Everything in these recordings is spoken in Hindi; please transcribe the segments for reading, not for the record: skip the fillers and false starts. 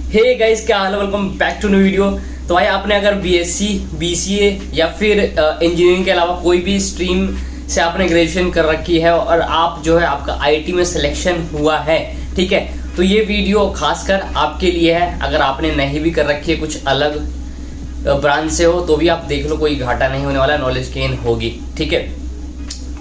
हे गाइस, क्या हाल है? Welcome back to new video. तो भाई आपने अगर बीएससी, बीसीए या फिर इंजीनियरिंग के अलावा कोई भी स्ट्रीम से आपने ग्रेजुएशन कर रखी है और आप जो है आपका आईटी में सिलेक्शन हुआ है, ठीक है, तो ये वीडियो खासकर आपके लिए है। अगर आपने नहीं भी कर रखी है, कुछ अलग ब्रांच से हो, तो भी आप देख लो, कोई घाटा नहीं होने वाला, नॉलेज गेन होगी, ठीक है।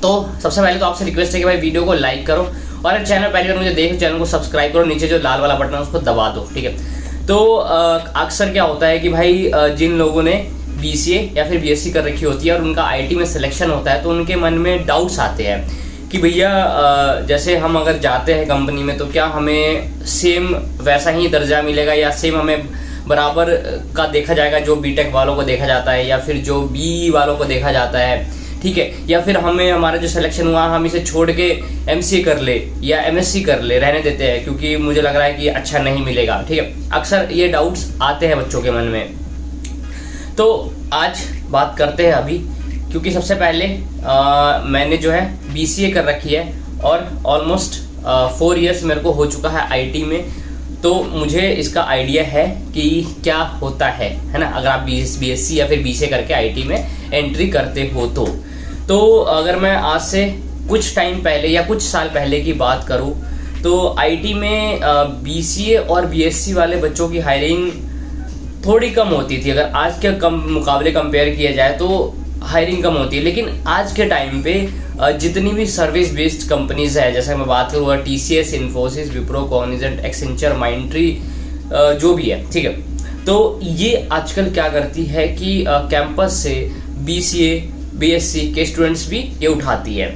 तो सबसे पहले तो आपसे रिक्वेस्ट है कि भाई वीडियो को लाइक करो और चैनल पहली बार मुझे देखो, चैनल को सब्सक्राइब करो, नीचे जो लाल वाला बटन है उसको दबा दो, ठीक है। तो अक्सर क्या होता है कि भाई जिन लोगों ने बीसीए या फिर बीएससी कर रखी होती है और उनका आईटी में सिलेक्शन होता है, तो उनके मन में डाउट्स आते हैं कि भैया जैसे हम अगर जाते हैं कंपनी में तो क्या हमें सेम वैसा ही दर्जा मिलेगा या सेम हमें बराबर का देखा जाएगा जो बीटेक वालों को देखा जाता है या फिर जो बी वालों को देखा जाता है, ठीक है, या फिर हमें हमारा जो सिलेक्शन हुआ हम इसे छोड़ के एमसीए कर ले या एमएससी कर ले, रहने देते हैं क्योंकि मुझे लग रहा है कि अच्छा नहीं मिलेगा, ठीक है। अक्सर ये डाउट्स आते हैं बच्चों के मन में। तो आज बात करते हैं अभी, क्योंकि सबसे पहले मैंने जो है बीसीए कर रखी है और ऑलमोस्ट 4 इयर्स मेरे को हो चुका है आईटी में, तो मुझे इसका आइडिया है कि क्या होता है ना, अगर आप बीएससी या फिर बीसीए करके आईटी में एंट्री करते हो तो अगर मैं आज से कुछ टाइम पहले या कुछ साल पहले की बात करूं तो आईटी में बीसीए और बीएससी वाले बच्चों की हायरिंग थोड़ी कम होती थी। अगर आज के मुकाबले कंपेयर किया जाए तो हायरिंग कम होती है, लेकिन आज के टाइम पे जितनी भी सर्विस बेस्ड कंपनीज है, जैसे मैं बात करूँगा TCS, Infosys, Wipro, Cognizant, Accenture, Mindtree, जो भी है, ठीक है, तो ये आजकल क्या करती है कि कैंपस से बीसीए बीएससी के स्टूडेंट्स भी ये उठाती है,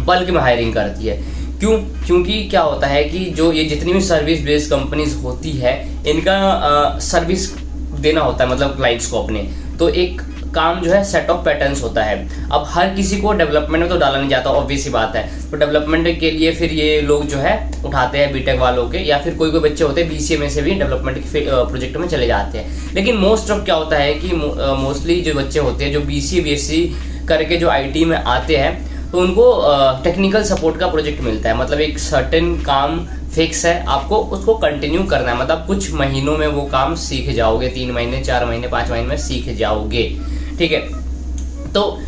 बल्क में हायरिंग करती है। क्यों? क्योंकि क्या होता है कि जो ये जितनी भी सर्विस बेस्ड कंपनीज होती है इनका सर्विस देना होता है, मतलब क्लाइंट्स को अपने, तो एक काम जो है सेट ऑफ पैटर्न्स होता है। अब हर किसी को डेवलपमेंट में तो डाला नहीं जाता, ऑब्वियस सी बात है, तो डेवलपमेंट के लिए फिर ये लोग जो है उठाते हैं बीटेक वालों के, या फिर कोई बच्चे होते हैं बीसीए में से भी डेवलपमेंट के प्रोजेक्ट में चले जाते हैं। लेकिन मोस्ट ऑफ क्या होता है कि मोस्टली जो बच्चे होते हैं जो बीसीए बीएससी करके जो आईटी में आते हैं, तो उनको टेक्निकल सपोर्ट का प्रोजेक्ट मिलता है, मतलब एक सर्टेन काम फिक्स है, आपको उसको कंटिन्यू करना है, मतलब कुछ महीनों में वो काम सीख जाओगे, 3 महीने 4 महीने 5 महीने में सीख जाओगे, ठीक है। तो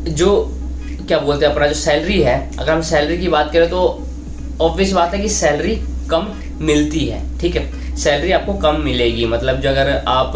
जो क्या बोलते हैं अपना जो सैलरी है, अगर हम सैलरी की बात करें तो ऑब्वियस बात है कि सैलरी कम मिलती है, ठीक है, सैलरी आपको कम मिलेगी। मतलब जो अगर आप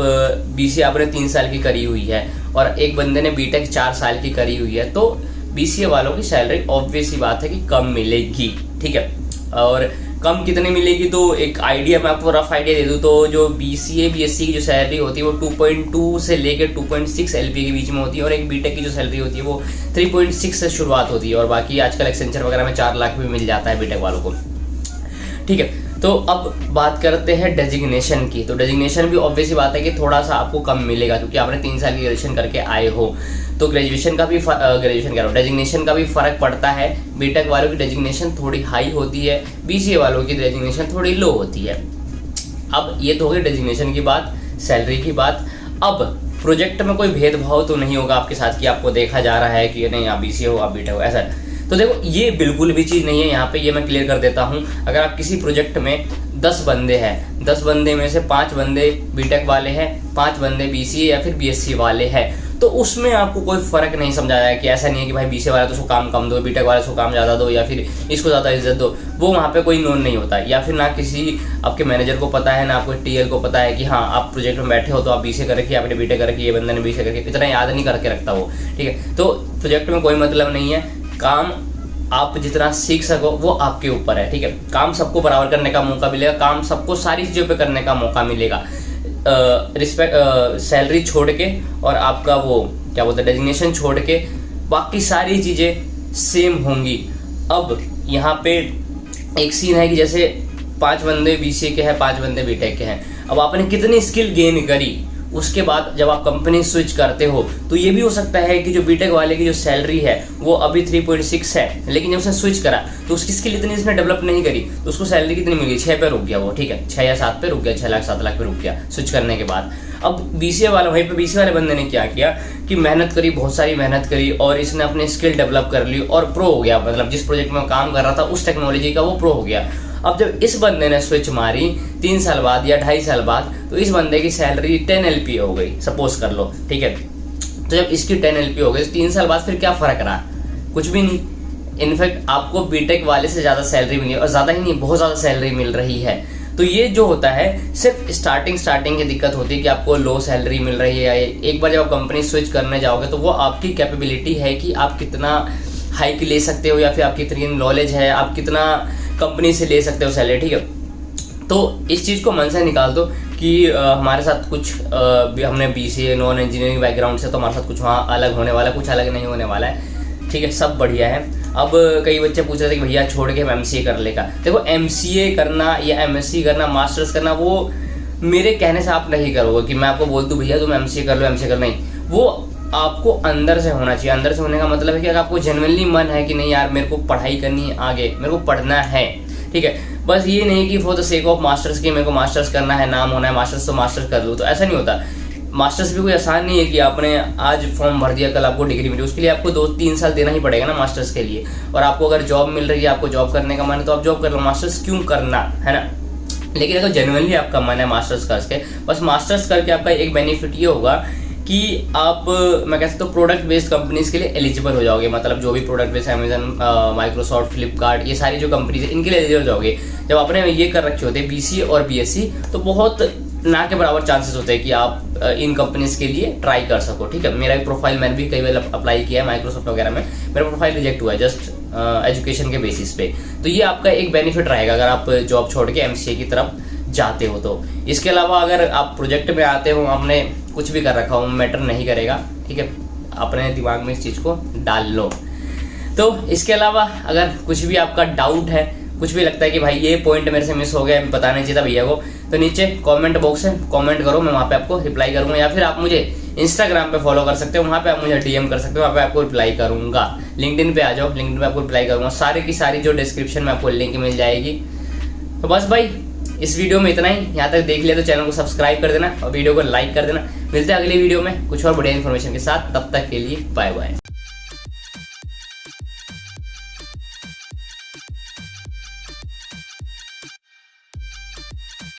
बीसीए आपने 3 साल की करी हुई है और एक बंदे ने बीटेक 4 साल की करी हुई है, तो बीसीए वालों की सैलरी ऑब्वियस ही बात है कि कम मिलेगी, ठीक है। और कम कितने मिलेगी तो एक आइडिया मैं आपको रफ आइडिया दे दूं तो जो बीसीए बीएससी की जो सैलरी होती है वो 2.2 से लेकर 2.6 एलपीए के बीच में होती है, और एक बीटेक की जो सैलरी होती है वो 3.6 से शुरुआत होती है, और बाकी आजकल एक्सेंचर वगैरह में 4 लाख भी मिल जाता है बीटेक वालों को, ठीक है। तो अब बात करते हैं डेजिग्नेशन की। तो डेजिग्नेशन भी ऑब्वियस बात है कि थोड़ा सा आपको कम मिलेगा क्योंकि आपने 3 साल की ग्रेजुएशन करके आए हो, तो डेजिग्नेशन का भी फर्क पड़ता है। बीटेक वालों की डेजिग्नेशन थोड़ी हाई होती है, बीसीए वालों की डेजिग्नेशन थोड़ी लो होती है। अब ये तो हो गई डेजिग्नेशन की बात, सैलरी की बात। अब प्रोजेक्ट में कोई भेदभाव तो नहीं होगा आपके साथ कि आपको देखा जा रहा है कि नहीं आप बीसीए हो आप बीटेक हो, ऐसा। तो देखो ये बिल्कुल भी चीज़ नहीं है यहाँ पे, ये मैं क्लियर कर देता हूँ। अगर आप किसी प्रोजेक्ट में 10 बंदे हैं, 10 बंदे में से 5 बंदे बीटेक वाले हैं, 5 बंदे बीसीए या फिर बीएससी वाले हैं, तो उसमें आपको कोई फर्क नहीं समझा जाएगा कि ऐसा नहीं है कि भाई बीसीए वाले तो उसको काम कम दो, बीटेक वाले को काम ज़्यादा दो या फिर इसको ज़्यादा इज्जत दो, वो वहाँ पे कोई नोन नहीं होता। या फिर ना किसी आपके मैनेजर को पता है ना आपको टीएल को पता है कि हाँ आप प्रोजेक्ट में बैठे हो तो आप बीसीए कर रखी, आपने बीटेक कर रखी, ये बंदे ने बीसीए कर रखी, इतना याद नहीं करके रखता वो, ठीक है। तो प्रोजेक्ट में कोई मतलब नहीं है, काम आप जितना सीख सको वो आपके ऊपर है, ठीक है। काम सबको बराबर करने का मौका मिलेगा, काम सबको सारी चीज़ों पे करने का मौका मिलेगा, सैलरी छोड़ के और आपका वो क्या बोलते हैं डेजिग्नेशन छोड़ के बाकी सारी चीज़ें सेम होंगी। अब यहाँ पे एक सीन है कि जैसे 5 बंदे बीसीए के हैं, 5 बंदे बीटेक के हैं, अब आपने कितनी स्किल गेन करी, उसके बाद जब आप कंपनी स्विच करते हो तो ये भी हो सकता है कि जो बीटेक वाले की जो सैलरी है वो अभी 3.6 है, लेकिन जब उसने स्विच करा तो उसकी स्किल इतनी इसने डेवलप नहीं करी, तो उसको सैलरी कितनी मिल गई, 6 पे रुक गया वो, ठीक है, 6 या 7 पे रुक गया, 6 लाख 7 लाख पे रुक गया स्विच करने के बाद। अब बीसीए वाला वहीं पे बीसीए वाले बंदे ने क्या किया कि मेहनत करी, बहुत सारी मेहनत करी और इसने अपनी स्किल डेवलप कर ली और प्रो हो गया, मतलब जिस प्रोजेक्ट में काम कर रहा था उस टेक्नोलॉजी का वो प्रो हो गया। अब जब इस बंदे ने स्विच मारी 3 साल बाद या 2.5 साल बाद, तो इस बंदे की सैलरी 10 LP हो गई, सपोज कर लो, ठीक है। तो जब इसकी 10 LP हो गई तो 3 साल बाद फिर क्या फर्क रहा? कुछ भी नहीं। इनफैक्ट आपको बीटेक वाले से ज़्यादा सैलरी मिली, और ज़्यादा ही नहीं, बहुत ज़्यादा सैलरी मिल रही है। तो ये जो होता है सिर्फ स्टार्टिंग की दिक्कत होती है कि आपको लो सैलरी मिल रही है। एक बार जब आप कंपनी स्विच करने जाओगे तो वो आपकी कैपेबिलिटी है कि आप कितना हाइक ले सकते हो, या फिर आपकी कितनी नॉलेज है, आप कितना कंपनी से ले सकते हो सैलरी, ठीक है। तो इस चीज़ को मन से निकाल दो कि हमारे साथ कुछ हमने BCA नॉन इंजीनियरिंग बैकग्राउंड से, तो हमारे साथ कुछ वहाँ अलग होने वाला है, कुछ अलग नहीं होने वाला है, ठीक है, सब बढ़िया है। अब कई बच्चे पूछ रहे थे कि भैया छोड़ के हम MCA कर लेगा। देखो MCA करना या MSc करना, मास्टर्स करना, वो मेरे कहने से आप नहीं करोगे कि मैं आपको बोल दूं भैया तुम MCA कर लो, MCA कर, नहीं। वो आपको अंदर से होना चाहिए। अंदर से होने का मतलब है कि अगर आपको जेन्युइनली मन है कि नहीं यार मेरे को पढ़ाई करनी है, आगे मेरे को पढ़ना है, ठीक है, बस ये नहीं कि for the sake of masters की मेरे को मास्टर्स करना है, नाम होना है मास्टर्स, तो मास्टर्स कर लूँ, तो ऐसा नहीं होता। मास्टर्स भी कोई आसान नहीं है कि आपने आज फॉर्म भर दिया कल आपको डिग्री मिली। उसके लिए आपको 2-3 साल देना ही पड़ेगा ना मास्टर्स के लिए। और आपको अगर जॉब मिल रही है, आपको जॉब करने का मन है तो आप जॉब कर लो, मास्टर्स क्यों करना, है ना। लेकिन अगर जेन्युइनली आपका मन है मास्टर्स करके, बस मास्टर्स करके आपका एक बेनिफिट ये होगा कि आप, मैं कह सकता हूँ, प्रोडक्ट बेस्ड कंपनीज के लिए एलिजिबल हो जाओगे। मतलब जो भी product based Amazon, Microsoft, Flipkart, ये सारी जो कंपनीज है इनके लिए एलिजिबल हो जाओगे। जब आपने ये कर रखे होते हैं BCA और BSc, तो बहुत ना के बराबर चांसेस होते हैं कि आप इन कंपनीज के लिए ट्राई कर सको, ठीक है। मेरा भी प्रोफाइल मैंने भी कई बार अप्लाई किया है माइक्रोसॉफ्ट वगैरह में, मेरा प्रोफाइल रिजेक्ट हुआ है जस्ट एजुकेशन के बेसिस पे। तो ये आपका एक बेनिफिट रहेगा अगर आप जॉब छोड़ के MCA की तरफ जाते हो तो। इसके अलावा अगर आप प्रोजेक्ट में आते हो, आपने कुछ भी कर रखा हो, मैटर नहीं करेगा, ठीक है, अपने दिमाग में इस चीज़ को डाल लो। तो इसके अलावा अगर कुछ भी आपका डाउट है, कुछ भी लगता है कि भाई ये पॉइंट मेरे से मिस हो गया, बताना चाहिए था भैया को, तो नीचे कमेंट बॉक्स है, कमेंट करो, मैं वहाँ पे आपको रिप्लाई करूँगा। या फिर आप मुझे इंस्टाग्राम पे फॉलो कर सकते हो, वहाँ पे आप मुझे DM कर सकते हो, वहाँ पे आपको रिप्लाई करूँगा। लिंक्डइन पे आ जाओ, लिंक्डइन पे आपको रिप्लाई करूँगा। सारी की सारी जो डिस्क्रिप्शन में आपको लिंक मिल जाएगी। तो बस भाई इस वीडियो में इतना ही। यहाँ तक देख लिया तो चैनल को सब्सक्राइब कर देना और वीडियो को लाइक कर देना। मिलते हैं अगली वीडियो में कुछ और बढ़िया इन्फॉर्मेशन के साथ, तब तक के लिए बाय बाय।